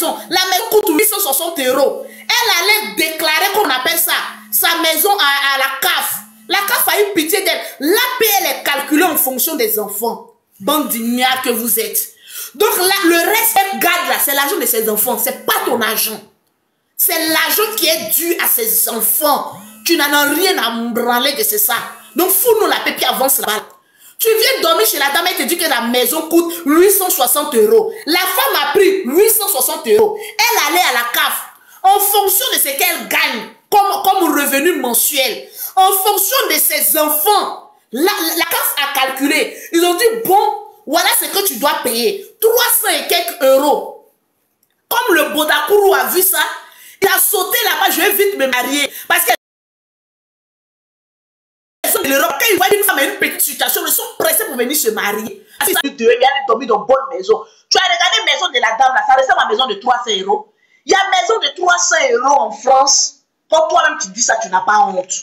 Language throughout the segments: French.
maison. La maison coûte 860 €. Elle allait déclarer, qu'on appelle ça, sa maison à la CAF. La CAF a eu pitié d'elle. L'APL est calculée en fonction des enfants. Bande d'ignards que vous êtes. Donc là, le reste qu'elle garde là, c'est l'argent de ses enfants. C'est pas ton argent. C'est l'argent qui est dû à ses enfants. Tu n'en as rien à branler de ça. Donc fous-nous la paix puis avance là-bas. Tu viens dormir chez la dame et te dit que la maison coûte 860 €. La femme a pris 860 €. Elle allait à la CAF. En fonction de ce qu'elle gagne comme revenu mensuel. En fonction de ses enfants. La CAF a calculé. Ils ont dit, bon, voilà ce que tu dois payer. 300 et quelques €. Comme le Bodakourou a vu ça, il a sauté là-bas, je vais vite me marier. Parce que l'Europe, quand ils voient une femme à une petite situation, ils sont pressés pour venir se marier. Si il y a dormir dans une bonne maison. Tu as regardé la maison de la dame là, ça ressemble à la maison de 300 €. Il y a une maison de 300 € en France. Quand toi-même tu dis ça, tu n'as pas honte.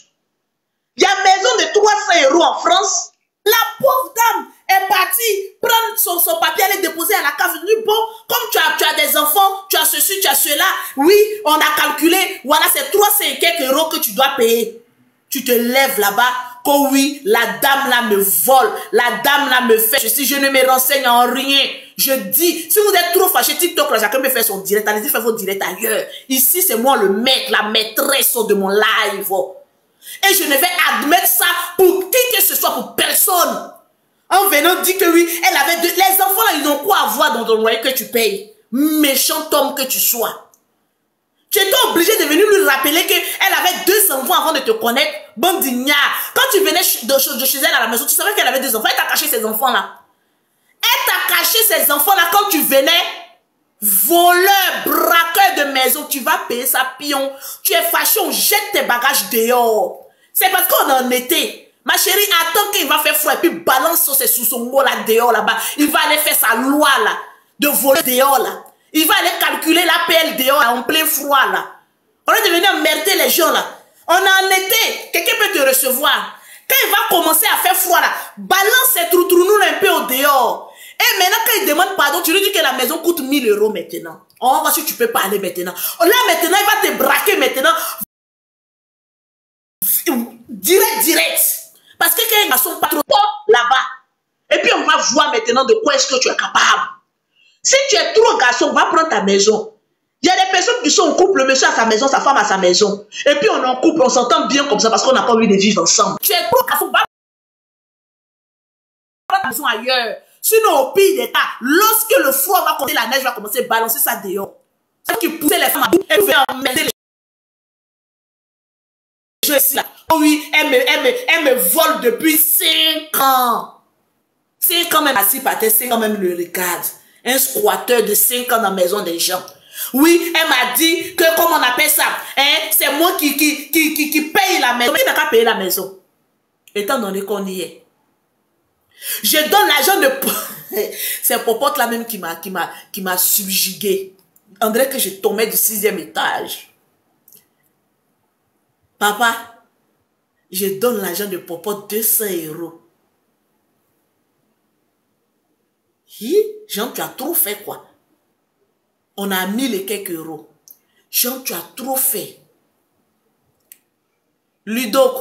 Il y a une maison de 300 € en France. La pauvre dame est partie prendre son papier, aller déposer à la cave. Je dis, bon, comme tu as des enfants, tu as ceci, tu as cela. Oui, on a calculé. Voilà, c'est 300 et quelques € que tu dois payer. Tu te lèves là-bas. Oh oui, la dame là me vole. La dame là me fait ceci. Je ne me renseigne en rien. Je dis, si vous êtes trop fâché, TikTok, là, chacun me fait son direct. Allez-y, faites votre direct ailleurs. Ici, c'est moi le maître, la maîtresse de mon live. Et je ne vais admettre ça pour qui que ce soit, pour personne. En venant dire que oui, elle avait deux. Les enfants là, ils ont quoi à voir dans ton loyer que tu payes? Méchant homme que tu sois. Tu étais obligé de venir lui rappeler qu'elle avait 2 enfants avant de te connaître. Bon d'ignard. Quand tu venais de chez elle à la maison, tu savais qu'elle avait 2 enfants. Elle t'a caché ses enfants là. Elle t'a caché ses enfants là quand tu venais. Voleur, braqueur de maison. Tu vas payer sa pion. Tu es fâché, on jette tes bagages dehors. C'est parce qu'on en était. Ma chérie, attends qu'il va faire froid et puis balance sur ses sous-son là dehors là-bas. Il va aller faire sa loi là. De voler dehors là. Il va aller calculer l'APL dehors en plein froid là. On est devenu emmerder les gens là. On a en été. Quelqu'un peut te recevoir. Quand il va commencer à faire froid là, balance ses trou-trou-nous un peu au dehors. Et maintenant quand il demande pardon, tu lui dis que la maison coûte 1000 € maintenant. On va voir si tu peux parler maintenant. Là maintenant, il va te braquer maintenant. Direct. Parce que quand ils sont pas trop là-bas. Et puis on va voir maintenant de quoi est-ce que tu es capable. Si tu es trop garçon, va prendre ta maison. Il y a des personnes qui sont en couple, le monsieur à sa maison, sa femme à sa maison. Et puis on est en couple, on s'entend bien comme ça parce qu'on n'a pas envie de vivre ensemble. Tu es trop garçon, va prendre ta maison ailleurs. Sinon, au pire des cas, lorsque le froid va commencer, la neige va commencer à balancer ça dehors. C'est qui poussait les femmes à bout et fait emmerder les gens. Oh oui, elle me vole depuis 5 ans. 5 ans même assis par terre, 5 ans même le regarde. Un squatteur de 5 ans dans la maison des gens. Oui, elle m'a dit que, comme on appelle ça, hein, c'est moi qui paye la maison. Mais il n'a qu'à payer la maison. Étant donné qu'on y est. Je donne l'argent de... C'est Popote là même qui m'a subjugué. On dirait que je tombais du 6e étage. Papa, je donne l'argent de Popote 200 €. Jean, tu as trop fait quoi? On a 1000 et quelques euros. Jean, tu as trop fait. Ludoc,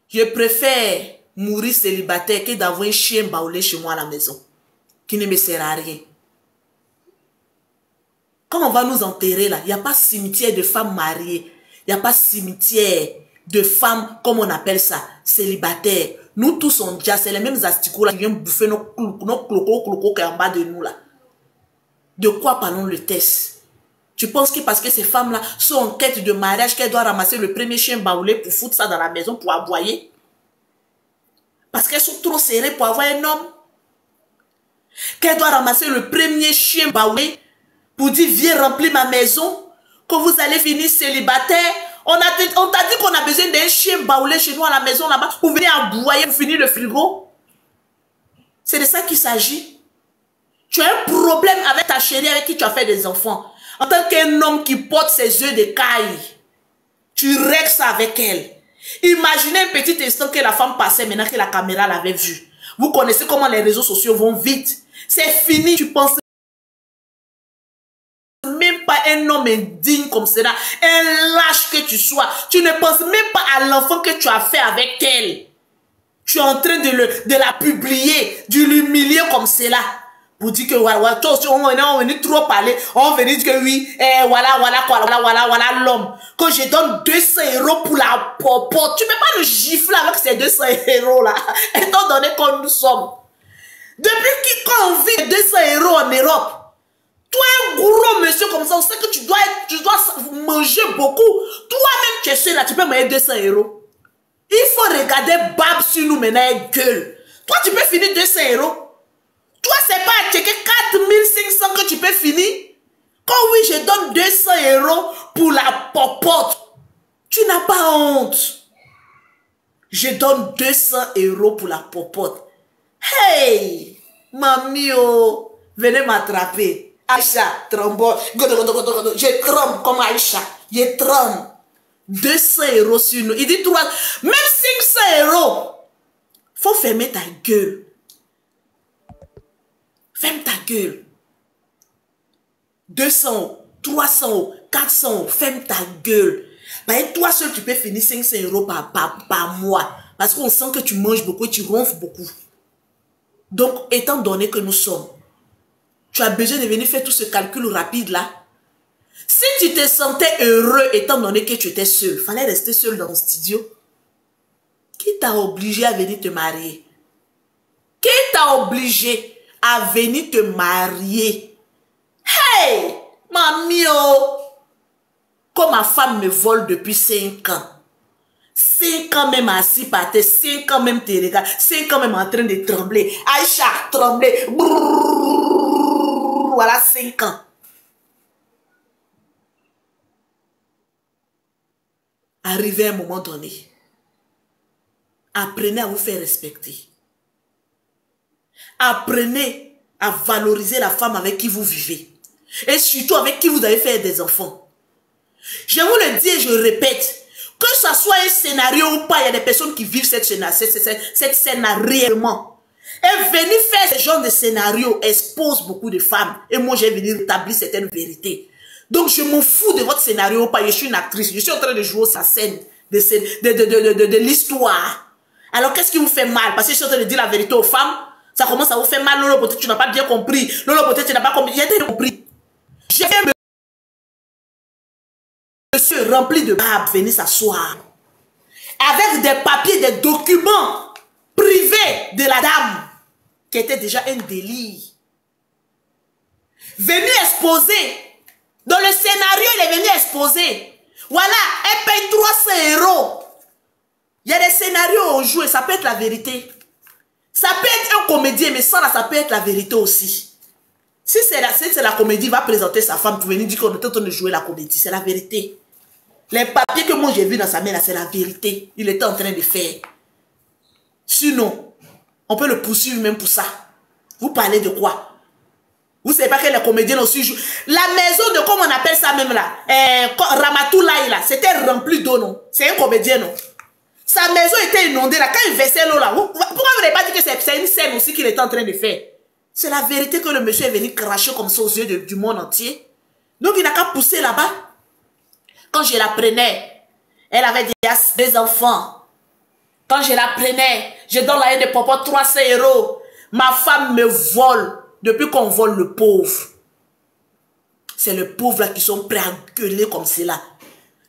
je préfère mourir célibataire que d'avoir un chien baoulé chez moi à la maison, qui ne me sert à rien. Quand on va nous enterrer là, il n'y a pas cimetière de femmes mariées. Il n'y a pas cimetière de femmes, comme on appelle ça, célibataires. Nous tous on déjà, c'est les mêmes asticots là qui viennent bouffer nos clocos qui est en bas de nous là. De quoi parlons le test? Tu penses que parce que ces femmes-là sont en quête de mariage, qu'elles doivent ramasser le premier chien baoulé pour foutre ça dans la maison pour aboyer? Parce qu'elles sont trop serrées pour avoir un homme? Qu'elles doivent ramasser le premier chien baoulé pour dire viens remplir ma maison? Quand vous allez finir célibataire, on t'a dit qu'on a besoin d'un chien baoulé chez nous à la maison là-bas pour venir aboyer, pour finir le frigo. C'est de ça qu'il s'agit. Tu as un problème avec ta chérie avec qui tu as fait des enfants. En tant qu'un homme qui porte ses œufs de caille, tu règles ça avec elle. Imaginez un petit instant que la femme passait maintenant que la caméra l'avait vue. Vous connaissez comment les réseaux sociaux vont vite. C'est fini, tu penses un homme indigne comme cela, un lâche que tu sois, tu ne penses même pas à l'enfant que tu as fait avec elle. Tu es en train de la publier, de l'humilier comme cela. Pour dire que voilà, toi aussi, on venait trop parler, on venait dire que oui, voilà l'homme. Quand je donne 200 € pour la popote, tu ne peux pas le gifler avec ces 200 € là, étant donné qu'on nous sommes. Depuis quand on vit 200 € en Europe, toi un gros monsieur comme ça, on sait que tu dois manger beaucoup. Toi-même tu es seul là, tu peux manger 200 €. Il faut regarder Bab sur nous maintenant, elle gueule. Toi tu peux finir 200 €. Toi, c'est pas à checker 4500 que tu peux finir. Quand oui, je donne 200 € pour la popote, tu n'as pas honte. Je donne 200 € pour la popote. Hey, mamie, oh, venez m'attraper. Aïcha, tremble. Je tremble comme Aïcha. Je tremble. 200 € sur nous. Il dit 3, même 500 €. Faut fermer ta gueule. Ferme ta gueule. 200 €, 300 €, 400 €, ferme ta gueule. Bah, toi seul, tu peux finir 500 € par mois. Parce qu'on sent que tu manges beaucoup et tu ronfles beaucoup. Donc, étant donné que nous sommes, tu as besoin de venir faire tout ce calcul rapide là. Si tu te sentais heureux étant donné que tu étais seul, il fallait rester seul dans le studio. Qui t'a obligé à venir te marier? Qui t'a obligé à venir te marier? Hey, mamie, oh, comme ma femme me vole depuis 5 ans. 5 ans même assis par terre, 5 ans même te regarde, 5 ans même en train de trembler. Aïcha, trembler. Brrr, voilà 5 ans. Arrivé à un moment donné, apprenez à vous faire respecter. Apprenez à valoriser la femme avec qui vous vivez. Et surtout avec qui vous avez fait des enfants. Je vous le dis et je le répète. Que ce soit un scénario ou pas, il y a des personnes qui vivent cette scène réellement. Et venir faire ce genre de scénario expose beaucoup de femmes. Et moi, j'ai venu rétablir certaines vérités. Donc, je m'en fous de votre scénario ou pas. Je suis une actrice. Je suis en train de jouer sa scène de l'histoire. Alors, qu'est-ce qui vous fait mal? Parce que je suis en train de dire la vérité aux femmes. Ça commence à vous faire mal. Lolo, peut-être tu n'as pas bien compris. Lolo, peut-être tu n'as pas compris. J'ai bien compris. J'ai un monsieur rempli de barbe venir s'asseoir. Avec des papiers, des documents privés de la dame. Qui était déjà un délire. Venu exposer. Dans le scénario, il est venu exposer. Voilà, elle paye 300 €. Il y a des scénarios où on joue et ça peut être la vérité. Ça peut être un comédien, mais ça, là, ça peut être la vérité aussi. Si c'est la comédie, il va présenter sa femme pour venir dire qu'on est en train de jouer la comédie. C'est la vérité. Les papiers que moi j'ai vus dans sa main, là, c'est la vérité. Il était en train de faire. Sinon, on peut le poursuivre même pour ça. Vous parlez de quoi? Vous ne savez pas que les comédiens aussi jouent. La maison de, comment on appelle ça même là, Ramatoulaye là, c'était rempli d'eau, non? C'est un comédien, non? Sa maison était inondée là. Quand il versait l'eau là, pourquoi vous n'avez pas dit que c'est une scène aussi qu'il était en train de faire? C'est la vérité que le monsieur est venu cracher comme ça aux yeux du monde entier. Donc il n'a qu'à pousser là-bas. Quand je la prenais, elle avait déjà 2 enfants. Quand je la prenais, je donne la haine de papa 300 €. Ma femme me vole. Depuis qu'on vole le pauvre. C'est le pauvre là qui sont prêts à gueuler comme cela.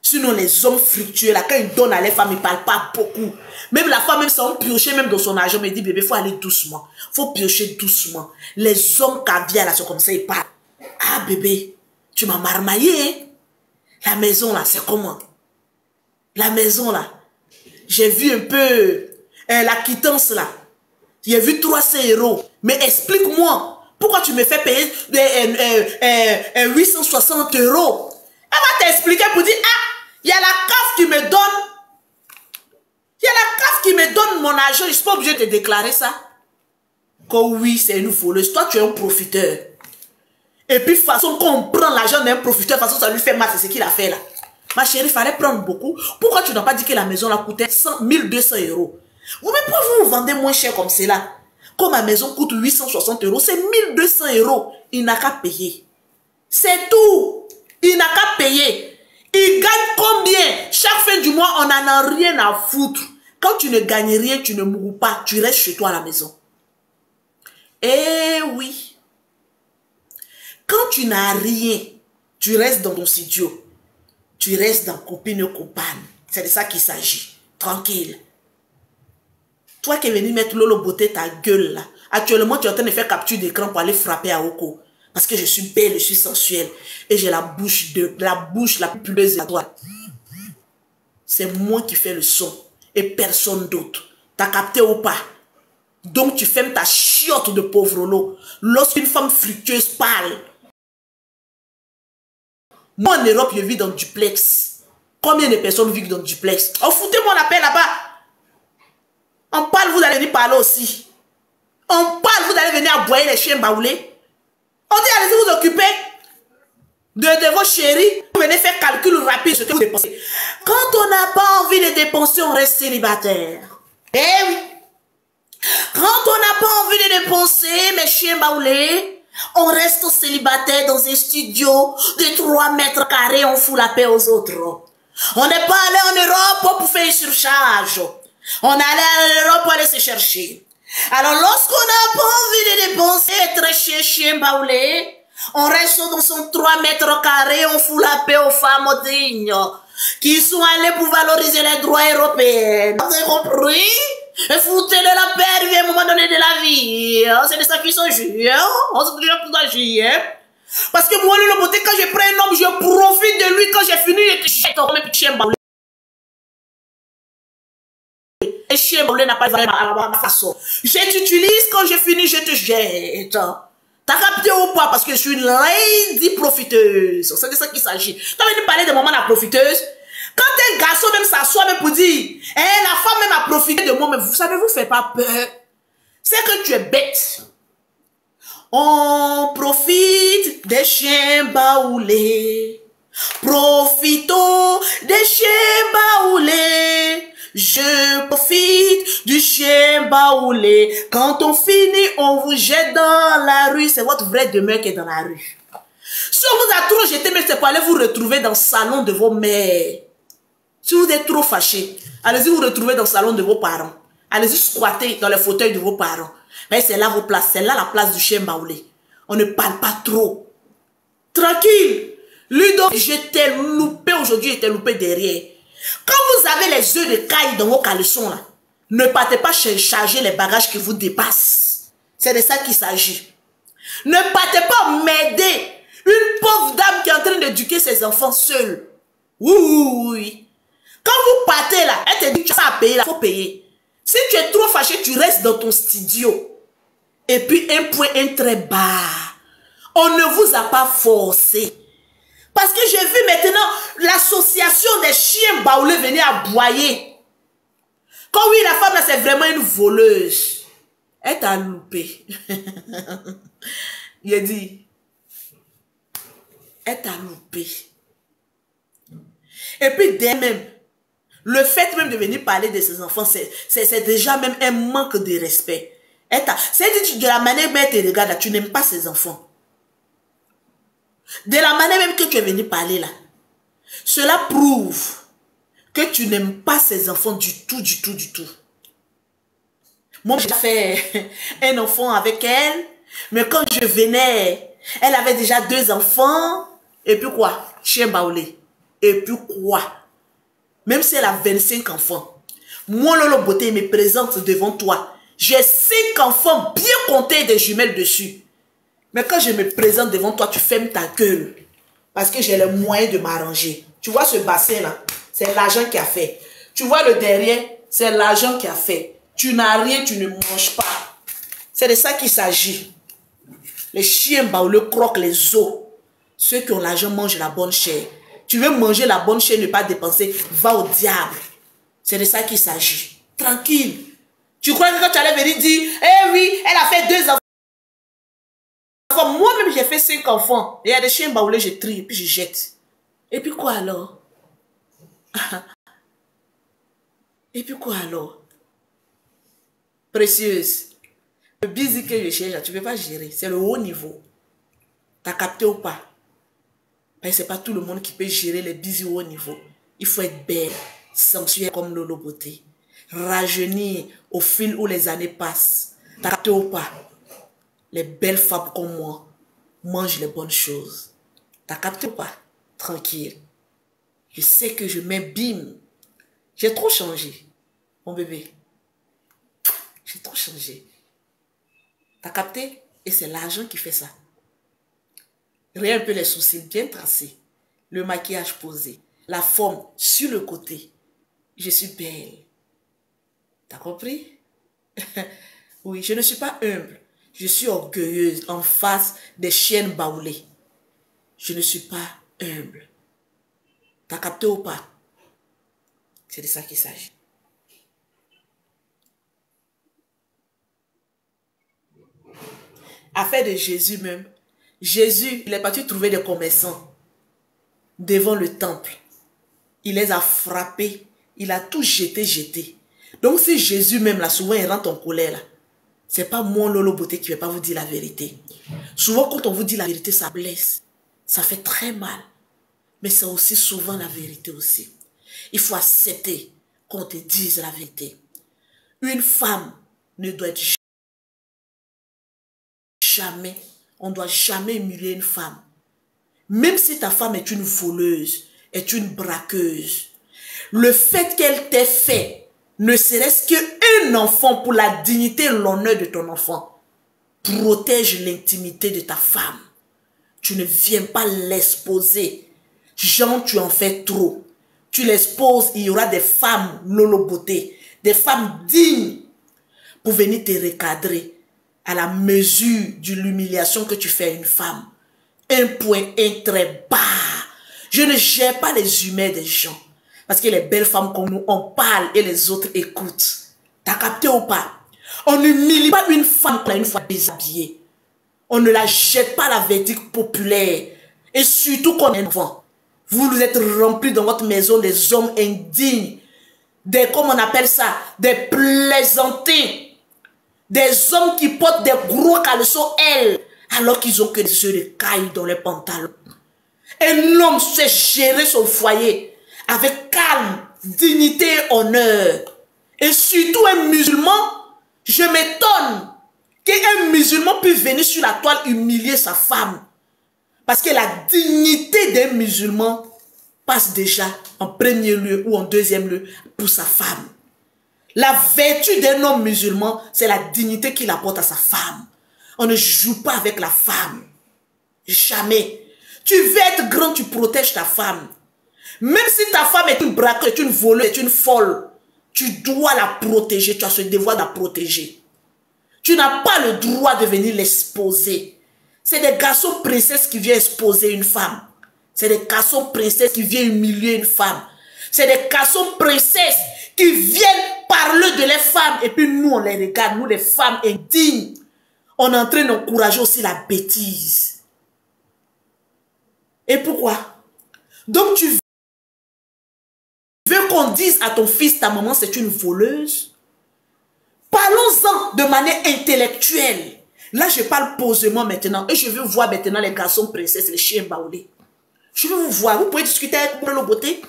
Sinon les hommes fructueux là, quand ils donnent à les femmes, ils ne parlent pas beaucoup. Même la femme, même ça, on piocher même dans son argent, mais dit bébé, il faut aller doucement. Il faut piocher doucement. Les hommes caviar là, c'est comme ça, ils parlent. Ah bébé, tu m'as marmaillé, hein? La maison là, c'est comment? La maison là, j'ai vu un peu la quittance là. J'ai vu 300 €. Mais explique-moi. Pourquoi tu me fais payer 860 €? Elle va t'expliquer pour dire, ah, il y a la CAF qui me donne. Il y a la CAF qui me donne mon argent. Je ne suis pas obligé de déclarer ça. Que oui, c'est une voleuse. Toi, tu es un profiteur. Et puis, de toute façon, quand on prend l'argent d'un profiteur, de toute façon, ça lui fait mal. C'est ce qu'il a fait là. Ma chérie, il fallait prendre beaucoup. Pourquoi tu n'as pas dit que la maison là coûtait 1200 €? Vous-même, pourquoi vous vendez moins cher comme cela? Comme ma maison coûte 860 €, c'est 1200 €. Il n'a qu'à payer. C'est tout. Il n'a qu'à payer. Il gagne combien? Chaque fin du mois, on n'en a rien à foutre. Quand tu ne gagnes rien, tu ne mourras pas. Tu restes chez toi à la maison. Eh oui. Quand tu n'as rien, tu restes dans ton studio. Tu restes dans copine-compagne. C'est de ça qu'il s'agit. Tranquille. Toi qui es venu mettre Lolo Beauté ta gueule là. Actuellement, tu es en train de faire capture d'écran pour aller frapper à Oko. Parce que je suis belle, je suis sensuelle. Et j'ai la bouche la plus puleuse de la droite. C'est moi qui fais le son. Et personne d'autre. T'as capté ou pas? Donc tu fermes ta chiotte de pauvre lot. Lorsqu'une femme fructueuse parle. Moi en Europe, je vis dans le duplex. Combien de personnes vivent dans le duplex? Oh, foutez-moi la paix là-bas. On parle, vous allez venir parler aussi. On parle, vous allez venir aboyer les chiens baoulés. On dit, allez vous occuper de vos chéris. Vous venez faire calcul rapide sur ce que vous dépensez. Quand on n'a pas envie de dépenser, on reste célibataire. Eh oui. Quand on n'a pas envie de dépenser, mes chiens baoulés, on reste célibataire dans un studio de 3 mètres carrés, on fout la paix aux autres. On n'est pas allé en Europe pour faire une surcharge. On est allé en Europe pour aller se chercher. Alors, lorsqu'on n'a pas envie de dépenser, être chez chien baoulé, on reste dans son 3 mètres carrés, on fout la paix aux femmes dignes qui sont allées pour valoriser les droits européens. Vous avez compris? Et foutez-le la paix, arrivé à un moment donné de la vie. C'est de ça qu'ils sont jus. On se dit tout agir. Parce que moi, le beauté, quand je prends un homme, je profite de lui. Quand j'ai fini, je te jette comme un petit chien baoulé. Un chien baoulé n'a pas de valeur à ma façon. Je t'utilise, quand j'ai fini, je te jette. T'as capté ou pas? Parce que je suis une lady profiteuse. C'est de ça qu'il s'agit. T'as venu parler de maman la profiteuse? Quand un garçon même s'assoit même pour dire, la femme même a profité de moi, mais vous savez, vous faites pas peur. C'est que tu es bête. On profite des chiens baoulés. Profitons des chiens baoulés. Je profite du chien baoulé. Quand on finit, on vous jette dans la rue. C'est votre vraie demeure qui est dans la rue. Si on vous a trop jeté, mais c'est pour aller vous retrouver dans le salon de vos mères. Si vous êtes trop fâché, allez-y vous retrouver dans le salon de vos parents. Allez-y squatter dans les fauteuils de vos parents. Mais c'est là vos places. C'est là la place du chien baoulé. On ne parle pas trop. Tranquille. Ludo, je t'ai loupé aujourd'hui, je t'ai loupé derrière. Quand vous avez les œufs de caille dans vos caleçons, là, ne partez pas charger les bagages qui vous dépassent. C'est de ça qu'il s'agit. Ne partez pas m'aider une pauvre dame qui est en train d'éduquer ses enfants seule. Oui. Quand vous partez là, elle te dit que tu as à payer, il faut payer. Si tu es trop fâché, tu restes dans ton studio. Et puis un point, un trait bas. On ne vous a pas forcé. Parce que j'ai vu maintenant l'association des chiens baoulés venir aboyer. Quand oui, la femme là, c'est vraiment une voleuse. Elle t'a loupé. Il a dit, elle t'a loupé. Et puis d'elle-même, le fait même de venir parler de ses enfants, c'est déjà même un manque de respect. C'est de la manière dont elle te regarde, là, tu n'aimes pas ses enfants. De la manière même que tu es venu parler là, cela prouve que tu n'aimes pas ses enfants du tout, du tout, du tout. Moi, j'ai fait un enfant avec elle, mais quand je venais, elle avait déjà 2 enfants, et puis quoi? Chien baoulé. Et puis quoi? Même si elle a 25 enfants, moi, Lolo Beauté me présente devant toi. J'ai 5 enfants bien comptés des jumelles dessus. Mais quand je me présente devant toi, tu fermes ta gueule. Parce que j'ai le moyen de m'arranger. Tu vois ce bassin-là, c'est l'argent qui a fait. Tu vois le derrière, c'est l'argent qui a fait. Tu n'as rien, tu ne manges pas. C'est de ça qu'il s'agit. Les chiens baoulés croquent les os. Ceux qui ont l'argent mangent la bonne chair. Tu veux manger la bonne chair, ne pas dépenser, va au diable. C'est de ça qu'il s'agit. Tranquille. Tu crois que quand tu allais venir dire, eh oui, elle a fait 2 enfants. Moi-même, j'ai fait 5 enfants. Et il y a des chiens baoulés, je trie, et puis je jette. Et puis quoi alors? Et puis quoi alors? Précieuse. Le busy que je cherche, tu ne peux pas gérer. C'est le haut niveau. T'as capté ou pas? Ce n'est pas tout le monde qui peut gérer les bisous au niveau. Il faut être belle, sensuelle comme Lolo Beauté. Rajeunir au fil où les années passent. T'as capté ou pas? Les belles femmes comme moi mangent les bonnes choses. T'as capté ou pas? Tranquille. Je sais que je m'abîme. J'ai trop changé, mon bébé. J'ai trop changé. T'as capté? Et c'est l'argent qui fait ça. Rien un peu les sourcils bien tracés. Le maquillage posé. La forme sur le côté. Je suis belle. T'as compris? Oui, je ne suis pas humble. Je suis orgueilleuse en face des chiennes baoulées. Je ne suis pas humble. T'as capté ou pas? C'est de ça qu'il s'agit. Affaire de Jésus même. Jésus, il est parti trouver des commerçants devant le temple. Il les a frappés. Il a tout jeté. Donc si Jésus même, là, souvent, il rentre en colère, là, c'est pas mon Lolo Beauté qui ne va pas vous dire la vérité. Souvent, quand on vous dit la vérité, ça blesse. Ça fait très mal. Mais c'est aussi souvent la vérité aussi. Il faut accepter qu'on te dise la vérité. Une femme ne doit être jamais, on ne doit jamais humilier une femme. Même si ta femme est une voleuse, est une braqueuse, le fait qu'elle t'ait fait, ne serait-ce qu'un enfant pour la dignité et l'honneur de ton enfant, protège l'intimité de ta femme. Tu ne viens pas l'exposer. Genre, tu en fais trop. Tu l'exposes, il y aura des femmes Lolo Beauté, des femmes dignes pour venir te recadrer à la mesure de l'humiliation que tu fais à une femme. Un point, un trait bas. Je ne gère pas les humeurs des gens. Parce que les belles femmes comme nous, on parle et les autres écoutent. T'as capté ou pas? On n'humilie pas une femme une fois déshabillée. On ne la jette pas à la verdict populaire. Et surtout qu'on est enfant. Vous êtes remplis dans votre maison des hommes indignes. Des, comment on appelle ça? Des plaisantins. Des hommes qui portent des gros caleçons L. Alors qu'ils ont que des yeux de caille dans les pantalons. Un homme sait gérer son foyer avec calme, dignité et honneur. Et surtout un musulman, je m'étonne qu'un musulman puisse venir sur la toile humilier sa femme. Parce que la dignité d'un musulman passe déjà en premier lieu ou en deuxième lieu pour sa femme. La vertu d'un homme musulman, c'est la dignité qu'il apporte à sa femme. On ne joue pas avec la femme. Jamais. Tu veux être grand, tu protèges ta femme. Même si ta femme est une braqueuse, est une voleuse, est une folle, tu dois la protéger, tu as ce devoir de la protéger. Tu n'as pas le droit de venir l'exposer. C'est des garçons princesses qui viennent exposer une femme. C'est des garçons princesses qui viennent humilier une femme. C'est des garçons princesses qui viennent parler de les femmes et puis nous on les regarde, nous les femmes indignes. On est en train d'encourager aussi la bêtise. Et pourquoi? Donc tu veux qu'on dise à ton fils, ta maman c'est une voleuse? Parlons-en de manière intellectuelle. Là je parle posément maintenant et je veux voir maintenant les garçons princesses, les chiens baoulés. Je veux vous voir, vous pouvez discuter avec mon Lolo Beauté.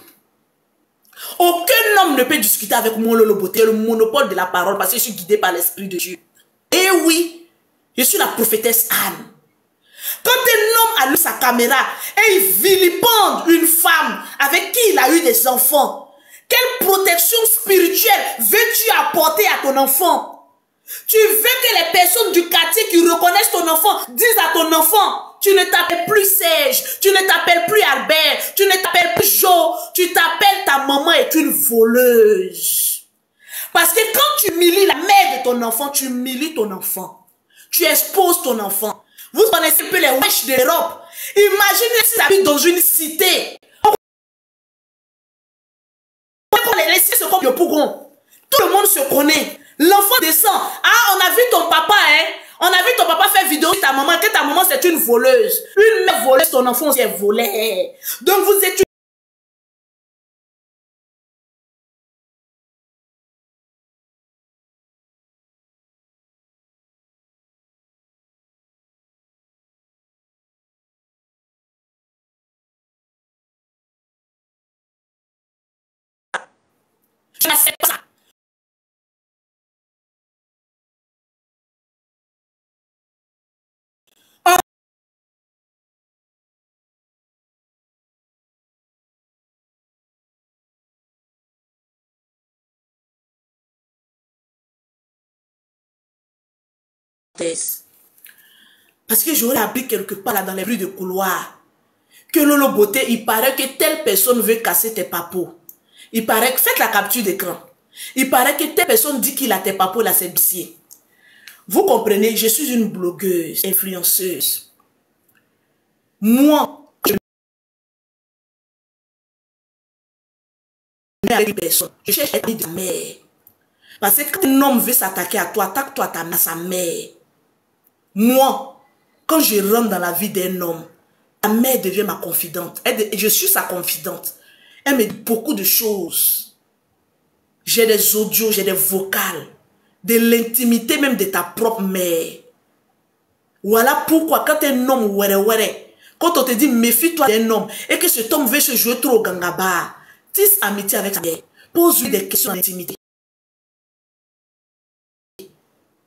Aucun homme ne peut discuter avec mon Lolo Beauté, le monopole de la parole parce que je suis guidé par l'Esprit de Dieu. Et oui, je suis la prophétesse Anne. Quand un homme allume sa caméra et il vilipende une femme avec qui il a eu des enfants, quelle protection spirituelle veux-tu apporter à ton enfant? Tu veux que les personnes du quartier qui reconnaissent ton enfant disent à ton enfant, tu ne t'appelles plus Serge, tu ne t'appelles plus Albert, tu ne t'appelles plus Joe, tu t'appelles ta maman est une voleuse. Parce que quand tu humilies la mère de ton enfant, tu humilies ton enfant. Tu exposes ton enfant. Vous connaissez un peu les wesh de l'Europe. Imaginez si tu habites dans une cité. Les cités sont comme le Pougon. Tout le monde se connaît. L'enfant descend. Ah, on a vu ton papa, hein. On a vu ton papa faire vidéo sur ta maman, que ta maman c'est une voleuse. Une mère voleuse, ton enfant c'est volé. Donc vous êtes Je n'accepte pas ça. Parce que j'aurais appris quelque part là dans les rues de couloir que Lolo Beauté, il paraît que telle personne veut casser tes papos. Il paraît que, faites la capture d'écran. Il paraît que telle personne dit qu'il a tes papos là, c'est dossier. Vous comprenez, je suis une blogueuse, influenceuse. Moi, je ne avec personne. Je cherche à être ta mère. Parce que quand un homme veut s'attaquer à toi, attaque-toi à sa mère. Moi, quand je rentre dans la vie d'un homme, ta mère devient ma confidente. Je suis sa confidente. Elle me dit beaucoup de choses. J'ai des audios, j'ai des vocales. De l'intimité même de ta propre mère. Voilà pourquoi quand un homme, quand on te dit méfie-toi d'un homme et que cet homme veut se jouer trop au gangaba, tisse amitié avec sa mère. Pose-lui des questions d'intimité.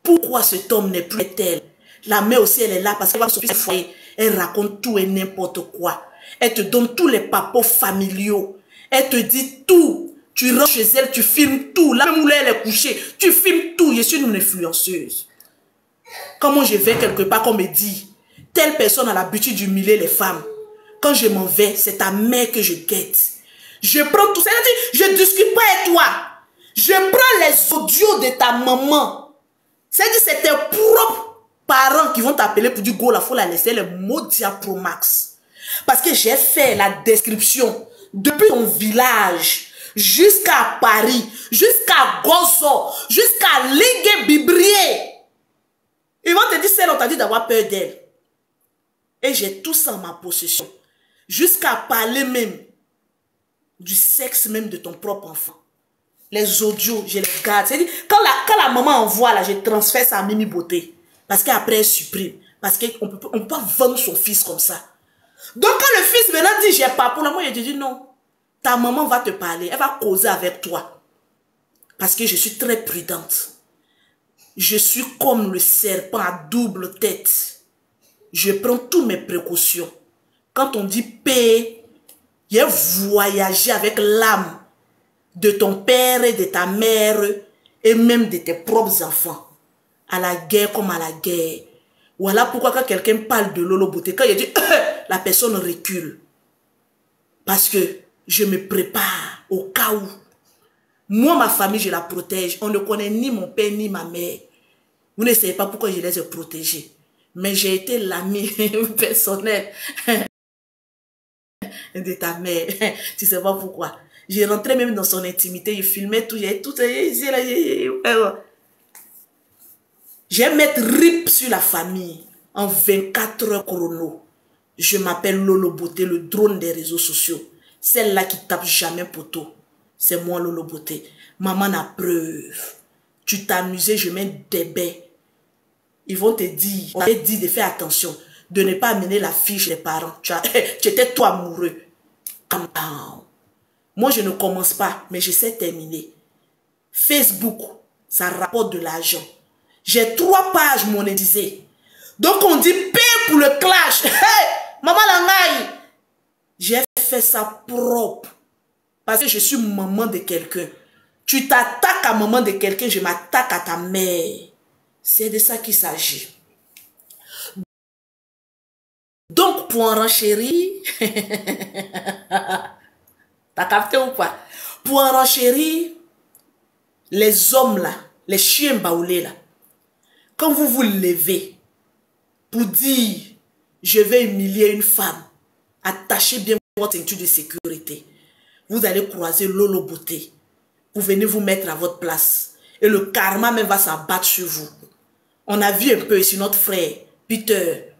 Pourquoi cet homme n'est plus tel? La mère aussi, elle est là parce qu'elle va se faire foyer. Elle raconte tout et n'importe quoi. Elle te donne tous les papos familiaux. Elle te dit tout. Tu rentres chez elle, tu filmes tout. Là même où elle est couchée, tu filmes tout. Je suis une influenceuse. Quand moi je vais quelque part, qu'on me dit, telle personne a l'habitude d'humilier les femmes. Quand je m'en vais, c'est ta mère que je guette. Je prends tout ça. Elle dit, je ne discute pas avec toi. Je prends les audios de ta maman. C'est-à-dire, c'est tes propres parents qui vont t'appeler pour dire, go, il faut la laisser le mot Pro Max. Parce que j'ai fait la description depuis ton village jusqu'à Paris, jusqu'à Gozo, jusqu'à Ligue Bibrier. Ils vont te dire, celle on t'a dit d'avoir peur d'elle. Et j'ai tout ça en ma possession. Jusqu'à parler même du sexe même de ton propre enfant. Les audios, je les garde. C'est-à-dire, quand la maman envoie, là, je transfère ça à Mimi Beauté. Parce qu'après, elle supprime. Parce qu'on ne peut pas vendre son fils comme ça. Donc, quand le fils maintenant dit, j'ai pas pour la moi, je te dis non. Ta maman va te parler. Elle va causer avec toi. Parce que je suis très prudente. Je suis comme le serpent à double tête. Je prends toutes mes précautions. Quand on dit paix, il y a voyager avec l'âme de ton père et de ta mère et même de tes propres enfants. À la guerre comme à la guerre. Voilà pourquoi quand quelqu'un parle de Lolo Beauté, quand il dit la personne recule. Parce que je me prépare au cas où. Moi, ma famille, je la protège. On ne connaît ni mon père ni ma mère. Vous ne savez pas pourquoi je les ai protégés. Mais j'ai été l'ami personnel de ta mère. Tu sais pas pourquoi. J'ai rentré même dans son intimité. Je filmais tout. J'ai mettre rip sur la famille en 24 heures chrono. Je m'appelle Lolo Beauté, le drone des réseaux sociaux. Celle-là qui tape jamais poteau. C'est moi Lolo Beauté. Maman n'a preuve. Tu t'es amusé, je mets des baies. Ils vont te dire, on t'a dit de faire attention, de ne pas amener la fille chez les parents. Tu étais toi amoureux. Calm down. Moi, je ne commence pas, mais je sais terminer. Facebook, ça rapporte de l'argent. J'ai 3 pages monétisées. Donc, on dit paye pour le clash. Hey, maman Langaï. J'ai fait ça propre. Parce que je suis maman de quelqu'un. Tu t'attaques à maman de quelqu'un, je m'attaque à ta mère. C'est de ça qu'il s'agit. Donc, pour en renchérir, t'as capté ou pas? Pour en renchérir, les hommes là, les chiens baoulés là, quand vous vous levez pour dire, je vais humilier une femme, attachez bien votre ceinture de sécurité. Vous allez croiser Lolo Beauté. Vous venez vous mettre à votre place. Et le karma même va s'abattre sur vous. On a vu un peu ici notre frère, Peter,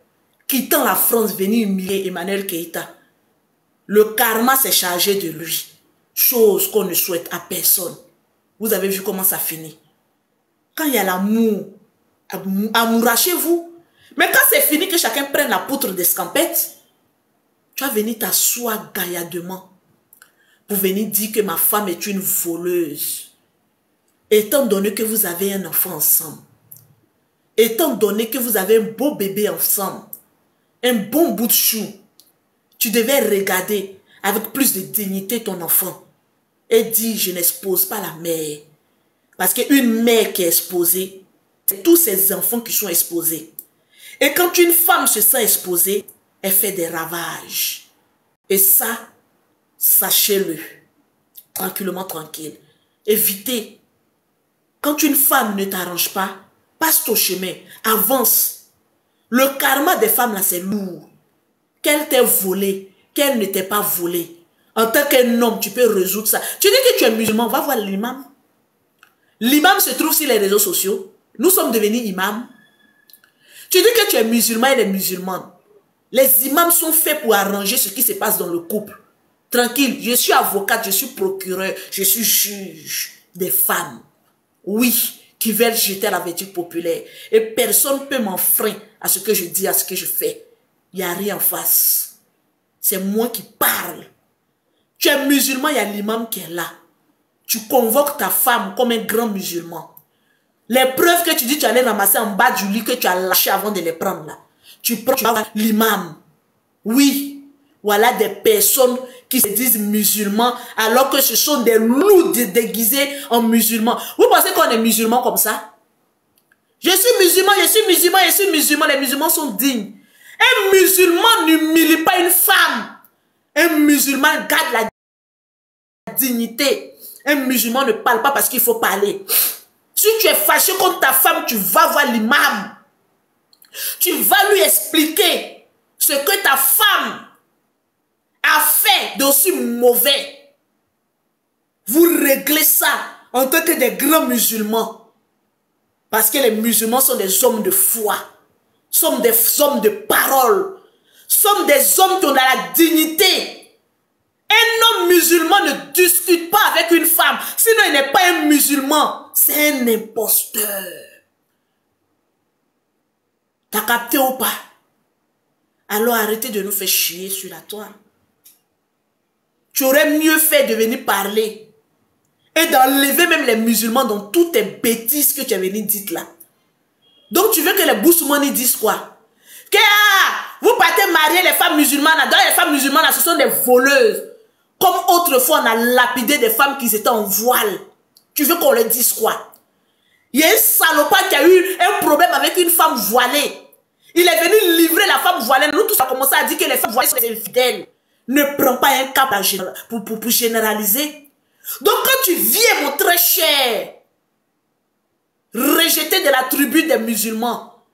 quittant la France, venir humilier Emmanuel Keïta. Le karma s'est chargé de lui. Chose qu'on ne souhaite à personne. Vous avez vu comment ça finit. Quand il y a l'amour, amourachez-vous. Mais quand c'est fini, que chacun prenne la poutre d'escampette, tu vas venir t'asseoir gaillardement pour venir dire que ma femme est une voleuse. étant donné que vous avez un enfant ensemble, étant donné que vous avez un beau bébé ensemble, un bon bout de chou, tu devais regarder avec plus de dignité ton enfant et dire, je n'expose pas la mère. Parce qu'une mère qui est exposée, c'est tous ses enfants qui sont exposés. Et quand une femme se sent exposée, elle fait des ravages. Et ça, sachez-le, tranquillement, tranquille. Évitez. Quand une femme ne t'arrange pas, passe ton chemin, avance. Le karma des femmes là, c'est lourd. Qu'elle t'ait volé, qu'elle ne t'ait pas volé. En tant qu'un homme, tu peux résoudre ça. Tu dis que tu es musulman, va voir l'imam. L'imam se trouve sur les réseaux sociaux. Nous sommes devenus imams. Tu dis que tu es musulman et les musulmanes. Les imams sont faits pour arranger ce qui se passe dans le couple. Tranquille, je suis avocate, je suis procureur, je suis juge des femmes. Oui, qui veulent jeter la vertu populaire. Et personne ne peut m'enfreindre à ce que je dis, à ce que je fais. Il n'y a rien en face. C'est moi qui parle. Tu es musulman, il y a l'imam qui est là. Tu convoques ta femme comme un grand musulman. Les preuves que tu dis, tu allais ramasser en bas du lit que tu as lâché avant de les prendre là. Tu prends, tu vas voir l'imam. Oui, voilà des personnes qui se disent musulmans alors que ce sont des loups déguisés en musulmans. Vous pensez qu'on est musulmans comme ça? Je suis musulman, je suis musulman, je suis musulman. Les musulmans sont dignes. Un musulman n'humilie pas une femme. Un musulman garde la dignité. Un musulman ne parle pas parce qu'il faut parler. Si tu es fâché contre ta femme, tu vas voir l'imam. Tu vas lui expliquer ce que ta femme a fait d'aussi mauvais. Vous réglez ça en tant que des grands musulmans. Parce que les musulmans sont des hommes de foi. Sont des hommes de parole. Sont des hommes qui ont la dignité. Un homme musulman ne discute pas avec une femme. Sinon, il n'est pas un musulman. C'est un imposteur. T'as capté ou pas? Alors arrêtez de nous faire chier sur la toile. Tu aurais mieux fait de venir parler. Et d'enlever même les musulmans dans toutes tes bêtises que tu as venu dire là. Donc tu veux que les boussoumani disent quoi? Que vous partez marier les femmes musulmanes. Dans les femmes musulmanes, ce sont des voleuses. Comme autrefois, on a lapidé des femmes qui étaient en voile. Tu veux qu'on leur dise quoi? Il y a un salopard qui a eu un problème avec une femme voilée. Il est venu livrer la femme voilée. Nous tous, on a commencé à dire que les femmes voilées sont des infidèles. Ne prends pas un cap pour généraliser. Donc quand tu viens, mon très cher, rejeté de la tribu des musulmans,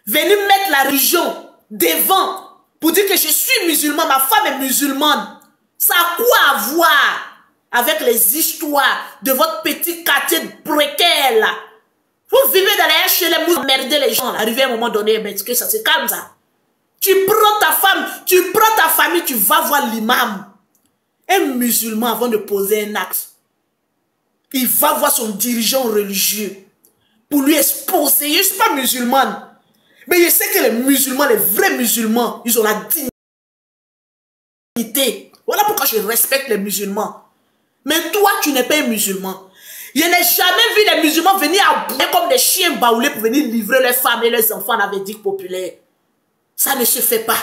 venir mettre la religion devant pour dire que je suis musulman, ma femme est musulmane, ça a quoi à voir avec les histoires de votre petit quartier précaire là? Vous vivez dans les HLM, vous emmerdez les gens. Arrivé à un moment donné, mais que ça se calme ça. Tu prends ta femme, tu prends ta famille, tu vas voir l'imam. Un musulman, avant de poser un acte, il va voir son dirigeant religieux pour lui exposer. Je ne suis pas musulmane, mais je sais que les musulmans, les vrais musulmans, ils ont la dignité. Voilà pourquoi je respecte les musulmans. Mais toi, tu n'es pas un musulman. Je n'ai jamais vu les musulmans venir abouler comme des chiens baoulés pour venir livrer leurs femmes et leurs enfants à la verdict populaire. Ça ne se fait pas.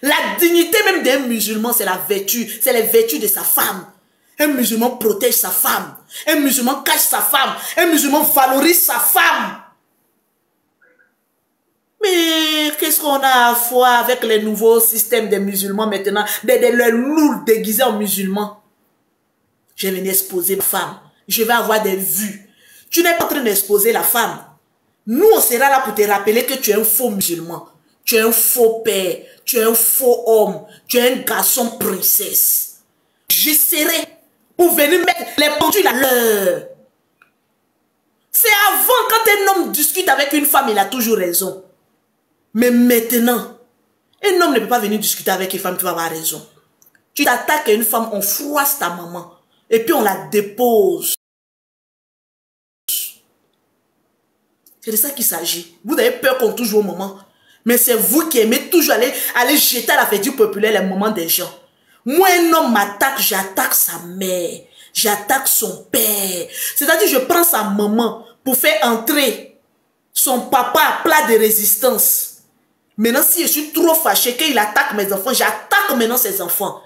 La dignité même d'un musulman, c'est la vertu. C'est les vertus de sa femme. Un musulman protège sa femme. Un musulman cache sa femme. Un musulman valorise sa femme. Mais qu'est-ce qu'on a à voir avec les nouveaux systèmes des musulmans maintenant? Des loups déguisés en musulmans. Je vais venir exposer ma femme. Je vais avoir des vues. Tu n'es pas en train d'exposer la femme. Nous, on sera là pour te rappeler que tu es un faux musulman. Tu es un faux père. Tu es un faux homme. Tu es un garçon princesse. J'essaierai pour venir mettre les pendules à l'heure. C'est avant, quand un homme discute avec une femme, il a toujours raison. Mais maintenant, un homme ne peut pas venir discuter avec une femme qui va avoir raison. Tu t'attaques à une femme, on froisse ta maman. Et puis on la dépose. C'est de ça qu'il s'agit. Vous avez peur qu'on touche vos moments. Mais c'est vous qui aimez toujours aller jeter à la fête populaire les moments des gens. Moi, un homme m'attaque, j'attaque sa mère. j'attaque son père. C'est-à-dire, je prends sa maman pour faire entrer son papa à plat de résistance. Maintenant, si je suis trop fâché qu'il attaque mes enfants, j'attaque maintenant ses enfants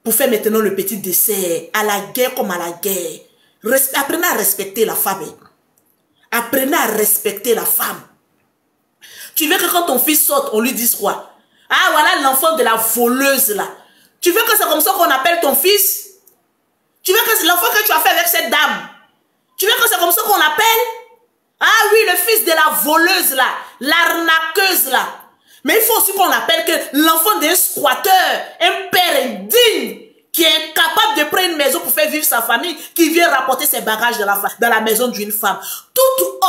pour faire maintenant le petit dessert, à la guerre comme à la guerre. Apprenez à respecter la femme. Apprenez à respecter la femme. Tu veux que quand ton fils saute, on lui dise quoi? Ah, voilà l'enfant de la voleuse là. Tu veux que c'est comme ça qu'on appelle ton fils? Tu veux que c'est l'enfant que tu as fait avec cette dame? Tu veux que c'est comme ça qu'on l'appelle? Ah oui, le fils de la voleuse là, l'arnaqueuse là. Mais il faut aussi qu'on l'appelle que l'enfant d'un squatteur, un père indigne, qui est incapable de prendre une maison pour faire vivre sa famille, qui vient rapporter ses bagages dans la maison d'une femme. Tout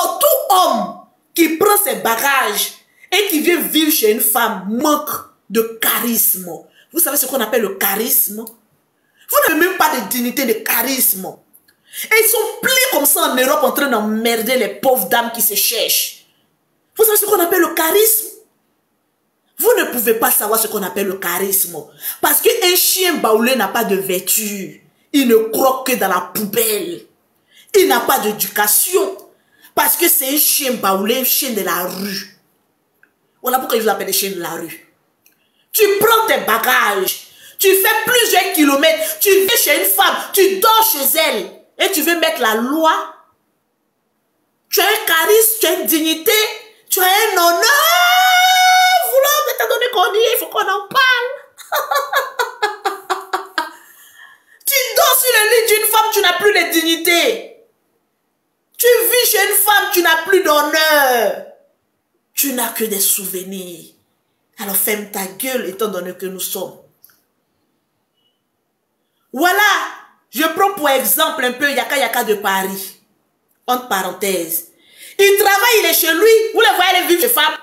homme qui prend ses bagages et qui vient vivre chez une femme manque de charisme. Vous savez ce qu'on appelle le charisme? Vous n'avez même pas de dignité, de charisme. Et ils sont pleins comme ça en Europe en train d'emmerder les pauvres dames qui se cherchent. Vous savez ce qu'on appelle le charisme? Vous ne pouvez pas savoir ce qu'on appelle le charisme. Parce qu'un chien baoulé n'a pas de vertu. Il ne croque que dans la poubelle. Il n'a pas d'éducation. Parce que c'est un chien baoulé, un chien de la rue. Voilà pourquoi je vous appelle le chien de la rue. Tu prends tes bagages. Tu fais plusieurs kilomètres. Tu viens chez une femme. Tu dors chez elle. Et tu veux mettre la loi. Tu as un charisme, tu as une dignité. Tu as un honneur. Étant donné qu'on y est, il faut qu'on en parle. Tu dors sur le lit d'une femme, tu n'as plus de dignité. Tu vis chez une femme, tu n'as plus d'honneur. Tu n'as que des souvenirs. Alors ferme ta gueule étant donné que nous sommes. Voilà, je prends pour exemple un peu Yaka de Paris. Entre parenthèses. Il travaille, il est chez lui. Vous le voyez aller vivre chez femme.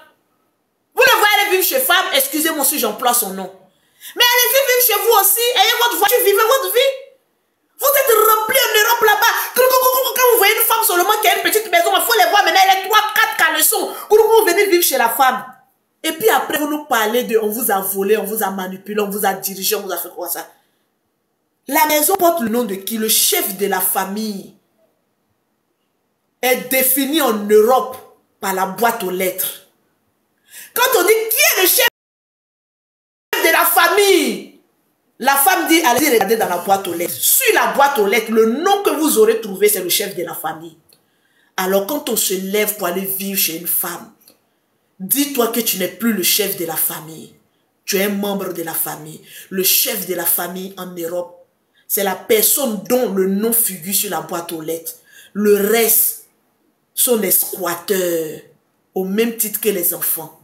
Vous le voyez aller vivre chez femme, excusez-moi si j'emploie son nom. Mais allez vivre chez vous aussi, ayez votre voiture, vivez votre vie. Vous êtes remplis en Europe là-bas. Quand vous voyez une femme seulement qui a une petite maison, il faut les voir maintenant, elle a 3-4 caleçons. Vous venez vivre chez la femme. Et puis après, vous nous parlez de on vous a volé, on vous a manipulé, on vous a dirigé, on vous a fait quoi ça? La maison porte le nom de qui? Le chef de la famille est défini en Europe par la boîte aux lettres. Quand on dit qui est le chef de la famille, la femme dit allez regarder dans la boîte aux lettres. Sur la boîte aux lettres, le nom que vous aurez trouvé, c'est le chef de la famille. Alors quand on se lève pour aller vivre chez une femme, dis-toi que tu n'es plus le chef de la famille. Tu es un membre de la famille. Le chef de la famille en Europe, c'est la personne dont le nom figure sur la boîte aux lettres. Le reste sont des squatteurs, au même titre que les enfants.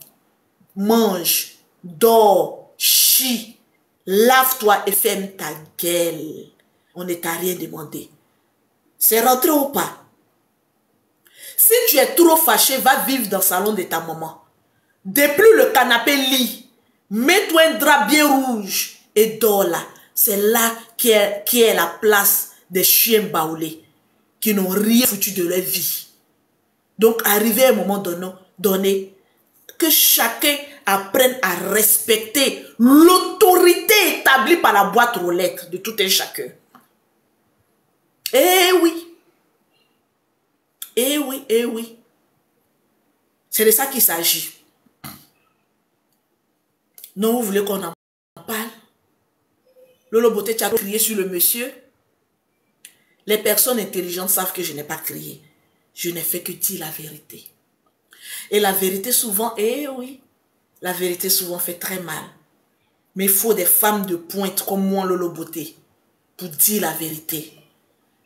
Mange, dors, chie, lave-toi et ferme ta gueule. On ne t'a rien demandé. C'est rentré ou pas? Si tu es trop fâché, va vivre dans le salon de ta maman. Déplie le canapé lit. Mets-toi un drap bien rouge et dors là. C'est là qui est la place des chiens baoulés qui n'ont rien foutu de leur vie. Donc, arrivé à un moment donné, que chacun apprenne à respecter l'autorité établie par la boîte aux lettres de tout un chacun. Eh oui. Eh oui, eh oui. C'est de ça qu'il s'agit. Non, vous voulez qu'on en parle? Lolo Beauté, tu as crié sur le monsieur. Les personnes intelligentes savent que je n'ai pas crié. Je n'ai fait que dire la vérité. Et la vérité souvent, eh oui, la vérité souvent fait très mal. Mais il faut des femmes de pointe comme moi, Lolo Beauté, pour dire la vérité.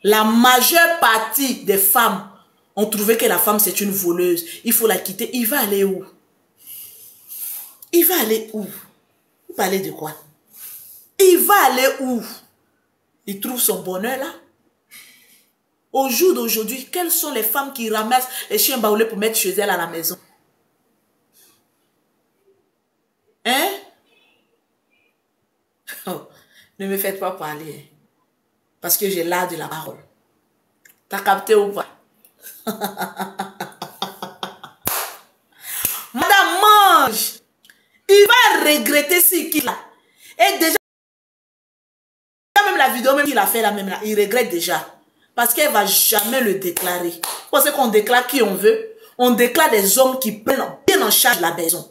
La majeure partie des femmes ont trouvé que la femme c'est une voleuse. Il faut la quitter. Il va aller où? Il va aller où? Vous parlez de quoi? Il va aller où? Il trouve son bonheur là? Au jour d'aujourd'hui, quelles sont les femmes qui ramassent les chiens baoulés pour mettre chez elles à la maison? Hein? Oh, ne me faites pas parler. Parce que j'ai l'art de la parole. T'as capté ou pas? Madame, mange. Il va regretter ce qu'il a. Et déjà, même la vidéo même qu'il a fait là même là, il regrette déjà. Parce qu'elle ne va jamais le déclarer. Parce qu'on déclare qui on veut. On déclare des hommes qui prennent bien en charge la maison.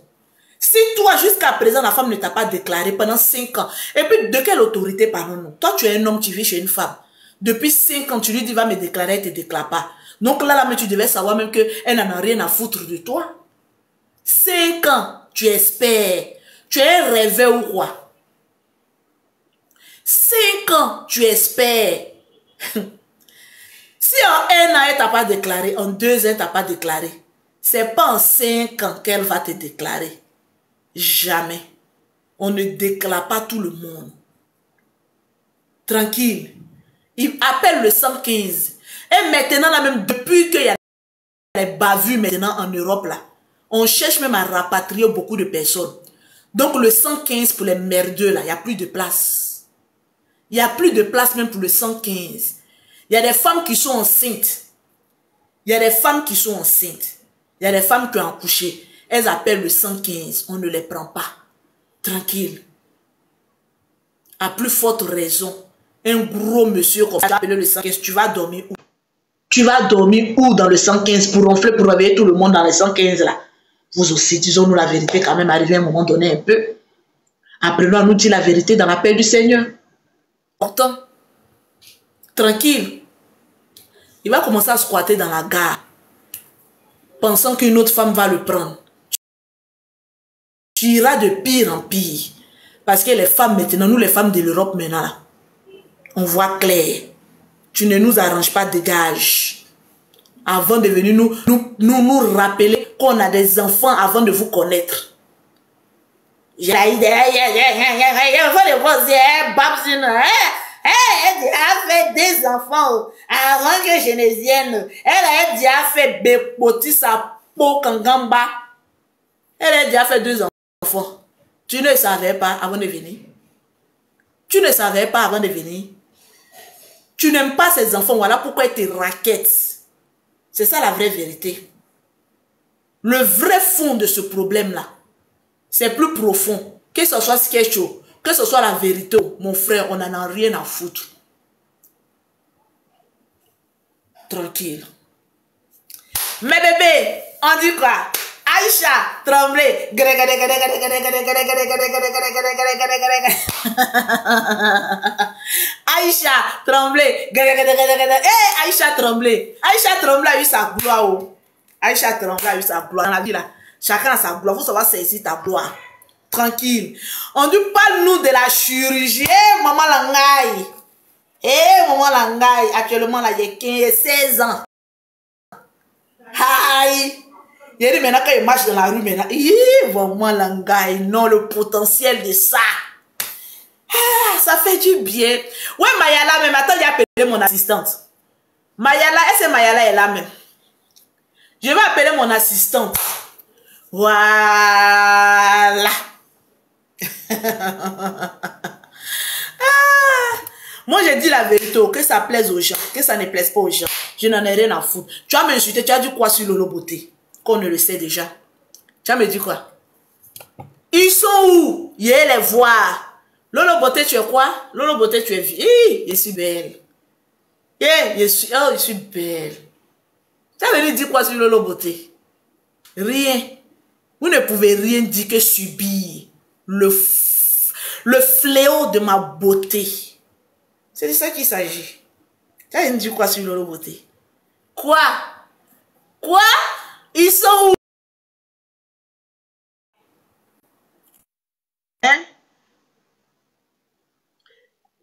Si toi, jusqu'à présent, la femme ne t'a pas déclaré pendant 5 ans, et puis de quelle autorité parlons-nous? Toi, tu es un homme, tu vis chez une femme. Depuis 5 ans, tu lui dis, va me déclarer, elle ne te déclare pas. Donc là, mais tu devais savoir même qu'elle n'en a rien à foutre de toi. 5 ans, tu espères. Tu es un rêveur ou quoi? 5 ans, tu espères. Si en 1 an, elle t'a pas déclaré, en 2 ans, elle t'a pas déclaré, c'est pas en 5 ans qu'elle va te déclarer. Jamais. On ne déclare pas tout le monde. Tranquille. Il appelle le 115. Et maintenant, là même, depuis qu'il y a les bavures maintenant en Europe, là, on cherche même à rapatrier beaucoup de personnes. Donc le 115 pour les merdeux, là, il n'y a plus de place. Il n'y a plus de place même pour le 115. Il y a des femmes qui sont enceintes. Il y a des femmes qui sont enceintes. Il y a des femmes qui ont accouché. Elles appellent le 115. On ne les prend pas. Tranquille. À plus forte raison, un gros monsieur comme ça appelle le 115. Tu vas dormir où? Tu vas dormir où dans le 115 pour ronfler, pour réveiller tout le monde dans le 115 là? Vous aussi, disons-nous la vérité quand même, arrivé à un moment donné un peu. Apprenons à nous dire la vérité dans la paix du Seigneur. Pourtant, tranquille. Il va commencer à squatter dans la gare, pensant qu'une autre femme va le prendre. Tu iras de pire en pire. Parce que les femmes maintenant, nous les femmes de l'Europe maintenant, là, on voit clair. Tu ne nous arranges pas, dégage. Avant de venir nous rappeler qu'on a des enfants avant de vous connaître. Elle a fait des enfants avant que je ne vienne. Elle a déjà fait béboti sa peau kangamba. Elle a déjà fait 2 enfants. Tu ne savais pas avant de venir. Tu ne savais pas avant de venir. Tu n'aimes pas ces enfants. Voilà pourquoi ils te raquettent. C'est ça la vraie vérité. Le vrai fond de ce problème-là, c'est plus profond. Que ce soit sketch, que ce soit la vérité, mon frère, on n'en a rien à foutre. Tranquille. Mais bébé, on dit quoi? Aïcha, tremblez. Aïcha, tremblez. Eh, Aïcha, tremblez. Aïcha, tremblez a eu sa gloire. Aïcha, tremblez a eu sa gloire. Dans la vie là, chacun a sa gloire. Vous savez saisir ta gloire. Tranquille. On dit parle-nous de la chirurgie. Eh, maman Langaï. Eh, maman Langaï. Actuellement là, il y a 16 ans. Aïe. Il dit maintenant quand il marche dans la rue, maintenant, vraiment Langaï, non, le potentiel de ça. Ah, ça fait du bien. Ouais, Mayala, même, attends, j'ai appelé mon assistante. Mayala, est-ce que Mayala est là même? Je vais appeler mon assistante. Voilà. Ah, moi, je dis la vérité, que ça plaise aux gens, que ça ne plaise pas aux gens. Je n'en ai rien à foutre. Tu as m'insulté, tu as dit quoi sur Lolo Beauté? Qu'on ne le sait déjà. Tu as me dit quoi? Ils sont où? Il y a les voir. Lolo Beauté, tu es quoi? Lolo Beauté, tu es vie. Je suis belle. Je suis belle. Tu as venu dire quoi sur Lolo Beauté? Rien. Vous ne pouvez rien dire que subir le fléau de ma beauté. C'est de ça qu'il s'agit. Tu as venu dire quoi sur Lolo Beauté? Quoi? Quoi? Ils sont où? Hein?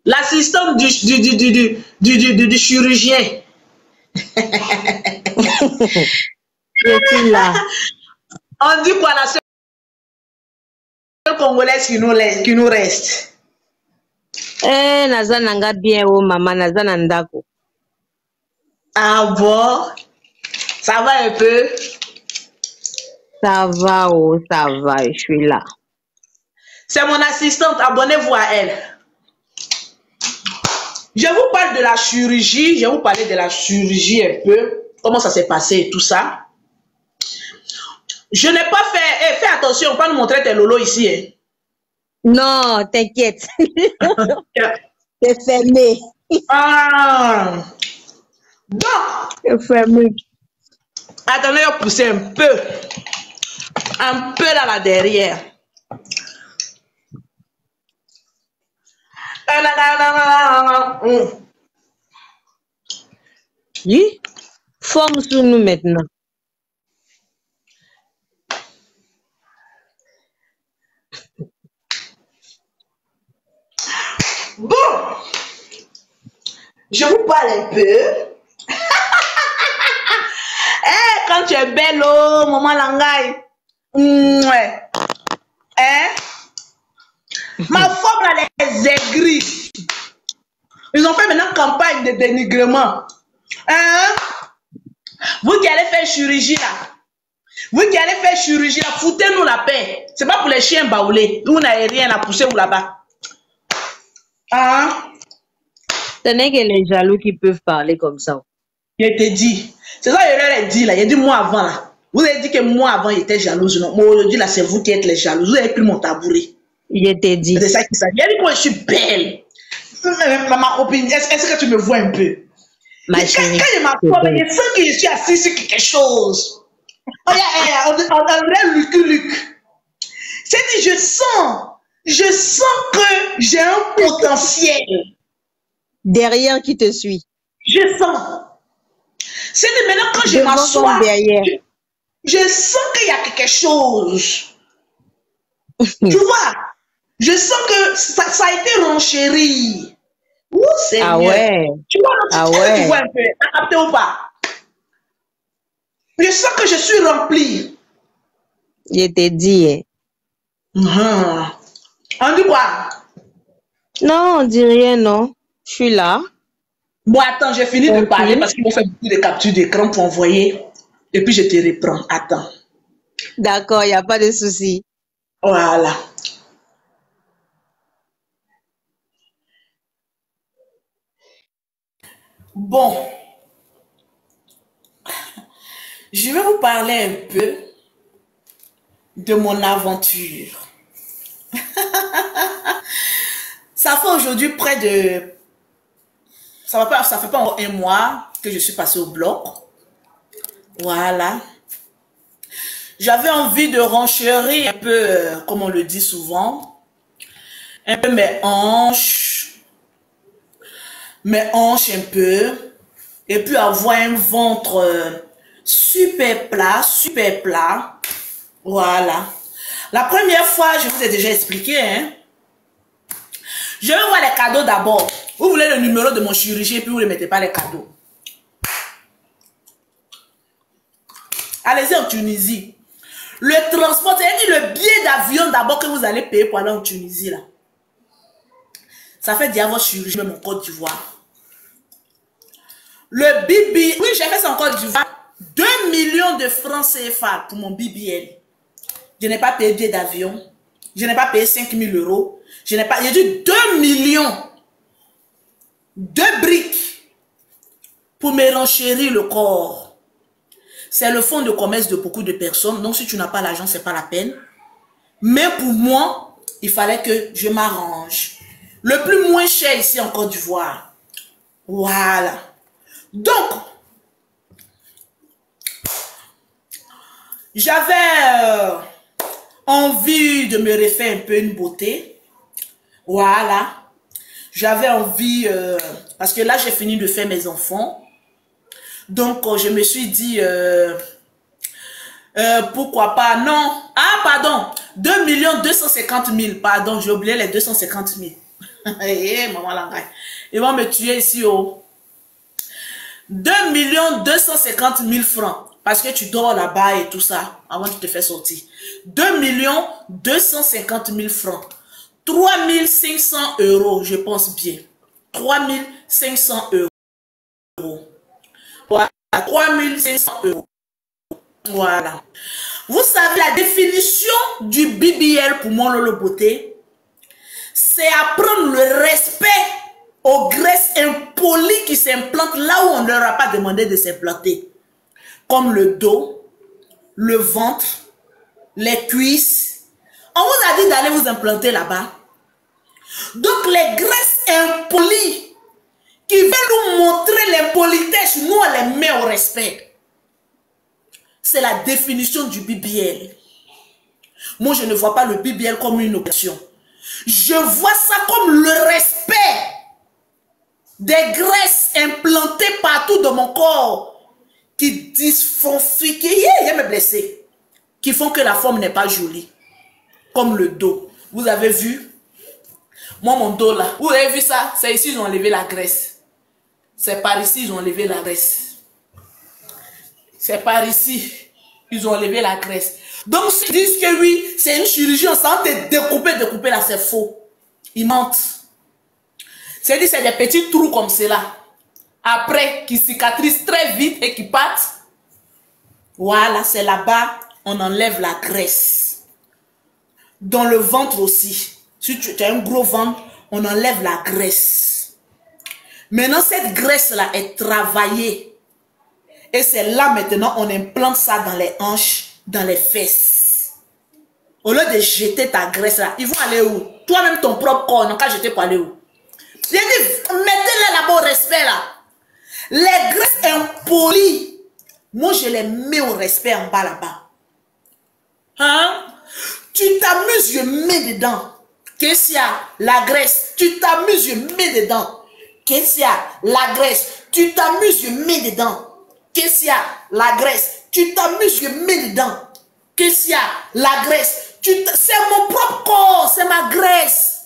L'assistante du chirurgien. Je suis là. On dit quoi la seule congolaise qui nous reste? Eh, nazananga bien, oh maman, nazanandako. Ah bon? Ça va un peu? Ça va, oh, ça va, je suis là. C'est mon assistante, abonnez-vous à elle. Je vous parle de la chirurgie, je vais vous parler de la chirurgie un peu, comment ça s'est passé et tout ça. Je n'ai pas fait, fais attention, on va pas nous montrer tes lolos ici. Hein. Non, t'inquiète. C'est fermé. Ah. Donc, C'est fermé. attendez, je vais pousser un peu. Un peu là derrière. Oui. Forme sur nous maintenant. Bon, je vous parle un peu. Quand tu es belle, oh, maman Langaï. Ouais. Hein? Ma forme, là, les aigris. Ils ont fait maintenant campagne de dénigrement. Hein? Vous qui allez faire chirurgie, là. Vous qui allez faire chirurgie, là, foutez-nous la paix. C'est pas pour les chiens baoulés. Vous n'avez rien à pousser ou là-bas. Hein? Ce n'est que les jaloux qui peuvent parler comme ça. Je te dis. C'est ça que je leur ai dit là. Il a dit moi avant là. Vous avez dit que moi avant j'étais jalouse. Non? Moi aujourd'hui là c'est vous qui êtes les jalouses. Vous avez pris mon tabouret. Je t'ai dit. C'est ça qui s'agit. Il a dit que je suis belle. Ma copine, est-ce que tu me vois un peu? Ma Quand chérie. je m'assois, je sens que je suis assise sur quelque chose. On dirait Luc. C'est dit je sens que j'ai un potentiel. Derrière qui te suit. Je sens. C'est de maintenant quand je m'assois, je sens qu'il y a quelque chose. Tu vois, je sens que ça a été renchéri. Ouh, c'est ah mieux. Ouais. Tu vois, tu vois un peu, t'as capté ou pas? Je sens que je suis remplie. Je t'ai dit. On dit quoi? Non, on dit rien, non. Je suis là. Bon, attends, j'ai fini de parler parce qu'ils vont faire beaucoup de captures d'écran pour envoyer. Et puis je te reprends. Attends. D'accord, il n'y a pas de souci. Voilà. Bon. Je vais vous parler un peu de mon aventure. Ça fait aujourd'hui près de... Ça fait pas encore un mois que je suis passée au bloc. Voilà. J'avais envie de renchérir un peu, comme on le dit souvent, un peu mes hanches un peu, et puis avoir un ventre super plat. Voilà. La première fois, je vous ai déjà expliqué, hein. Je vais voir les cadeaux d'abord. Vous voulez le numéro de mon chirurgien, puis vous ne mettez pas les cadeaux. Allez-y en Tunisie. Le transport, c'est-à-dire le billet d'avion d'abord que vous allez payer pour aller en Tunisie, là. Ça fait dire votre chirurgie, même en Côte d'Ivoire. Le BBL, oui, j'ai fait ça en Côte d'Ivoire. 2 millions de francs CFA pour mon BBL. Je n'ai pas payé billet d'avion. Je n'ai pas payé 5 000 euros. J'ai dit 2 millions. 2 briques pour me renchérir le corps. C'est le fonds de commerce de beaucoup de personnes. Donc, si tu n'as pas l'argent, ce n'est pas la peine. Mais pour moi, il fallait que je m'arrange. Le plus moins cher ici en Côte d'Ivoire. Voilà. Donc, j'avais envie de me refaire un peu une beauté. Voilà. J'avais envie, parce que là, j'ai fini de faire mes enfants. Donc, je me suis dit, pourquoi pas, non. Ah, pardon, 2 250 000, pardon, j'ai oublié les 250 000. Hey, maman Langaï. Ils vont me tuer ici, oh. 2 250 000 francs, parce que tu dors là-bas et tout ça, avant de te faire sortir. 2 250 000 francs. 3 500 euros, je pense bien. 3 500 euros. Voilà, 3 500 euros. Voilà. Vous savez, la définition du BBL pour mon Lolo Beauté, c'est apprendre le respect aux graisses impolies qui s'implantent là où on ne leur a pas demandé de s'implanter. Comme le dos, le ventre, les cuisses. On vous a dit d'aller vous implanter là-bas. Donc les graisses impolies graisse, nous on les met au respect. C'est la définition du BBL. Moi, je ne vois pas le BBL comme une option. Je vois ça comme le respect des graisses implantées partout dans mon corps qui dysfonifient, qui font que la forme n'est pas jolie. Comme le dos. Vous avez vu? Moi, mon dos là, vous avez vu ça? C'est ici, ils ont enlevé la graisse. C'est par ici, ils ont enlevé la graisse. C'est par ici, ils ont enlevé la graisse. Donc, s'ils disent que oui, c'est une chirurgie, on s'en découper là, c'est faux. Ils mentent. C'est-à-dire, c'est des petits trous comme cela. Après, qui cicatrisent très vite et qui partent. Voilà, c'est là-bas, on enlève la graisse. Dans le ventre aussi. Si tu as un gros ventre, on enlève la graisse. Maintenant, cette graisse-là est travaillée. Et c'est là maintenant, on implante ça dans les hanches, dans les fesses. Au lieu de jeter ta graisse là, ils vont aller où? Toi-même, ton propre corps, non, qu'à jeter pour aller où? J'ai dit, mettez-les là-bas au respect là. Les graisses impolies, moi je les mets au respect en bas là-bas. Hein? Tu t'amuses, je mets dedans. Qu'est-ce qu'il y a? La graisse. Tu t'amuses, je mets dedans. Qu'est-ce qu'il y a? La graisse. Tu t'amuses, je mets dedans. Qu'est-ce qu'il y a? La graisse. Tu t'amuses, je mets dedans. Qu'est-ce qu'il y a? La graisse. C'est mon propre corps, c'est ma graisse.